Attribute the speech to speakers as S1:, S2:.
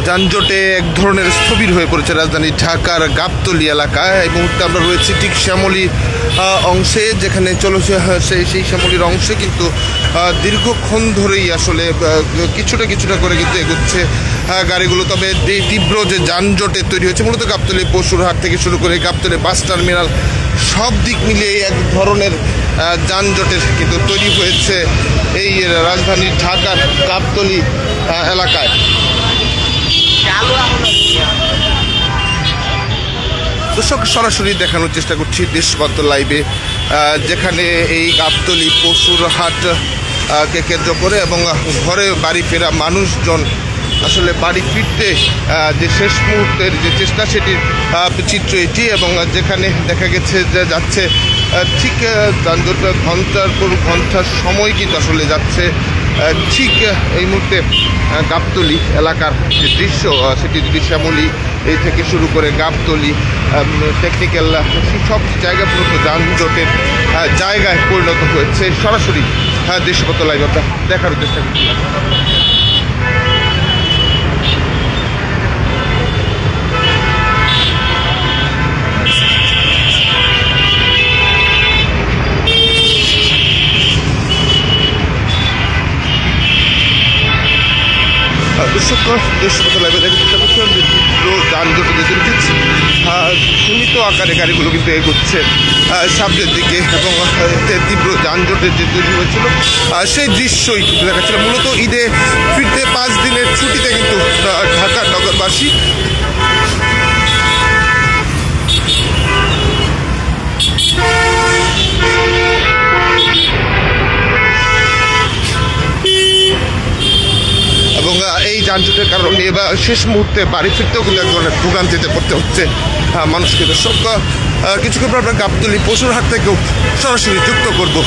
S1: যানজটে এক ধরনের স্থবির হয়ে পড়েছে রাজধানী ঢাকার গাবতলী এলাকায়। এই মুহূর্তে আমরা রয়েছি ঠিক শ্যামলী অংশে, যেখানে চলেছে সেই শ্যামলীর অংশে কিন্তু দীর্ঘক্ষণ ধরেই আসলে কিছুটা করে কিন্তু এগোচ্ছে গাড়িগুলো। তবে এই তীব্র যে যানজটে তৈরি হয়েছে মূলত গাবতলী পশুরহাট থেকে শুরু করে গাবতলী বাস টার্মিনাল সব দিক মিলিয়ে এক ধরনের যানজটের কিন্তু তৈরি হয়েছে এই রাজধানী ঢাকার গাবতলী এলাকায়। দর্শক, সরাসরি দেখানোর চেষ্টা করছি দেশবন্ধ লাইভে, যেখানে এই গাবতলী পশুরহাট কে কেন্দ্র করে এবং ঘরে বাড়ি ফেরা মানুষজন আসলে বাড়ি ফিরতে যে শেষ মুহূর্তের যে চেষ্টা সেটির চিত্র এটি, এবং যেখানে দেখা গেছে যে যাচ্ছে ঠিক যানজট ঘন্টার পর ঘন্টার সময় কিন্তু আসলে যাচ্ছে। ঠিক এই মুহূর্তে গাবতলী এলাকার যে দৃশ্য সেটি যদি শ্যামলী এই থেকে শুরু করে গাবতলী টেকনিক্যাল সব জায়গা পুরো যানজটের জায়গায় পরিণত হয়েছে। সরাসরি দেশবন্ধ লাইভ আমরা দেখার চেষ্টা করছিলাম। দেশবন্ধ লাইভে দেখার চেষ্টা করছিলাম যে তীব্র যানজট সীমিত আকারে গাড়িগুলো কিন্তু এগোচ্ছে সামনের দিকে, এবং তীব্র যানজটের যে তৈরি হয়েছিল সেই দৃশ্যই কিন্তু দেখাচ্ছিল। মূলত ঈদে ফিরতে 5 দিনের ছুটিতে কিন্তু ঢাকার নগরবাসী এবং এই যানজটের কারণে এবার শেষ মুহূর্তে বাড়ি ফিরতেও কিন্তু এক ধরনের ভোগান্তিতে পড়তে হচ্ছে মানুষকে। দর্শক, কিছুক্ষণ পর আমরা গাবতলী পশুরহাট থেকেও সরাসরি যুক্ত করবো।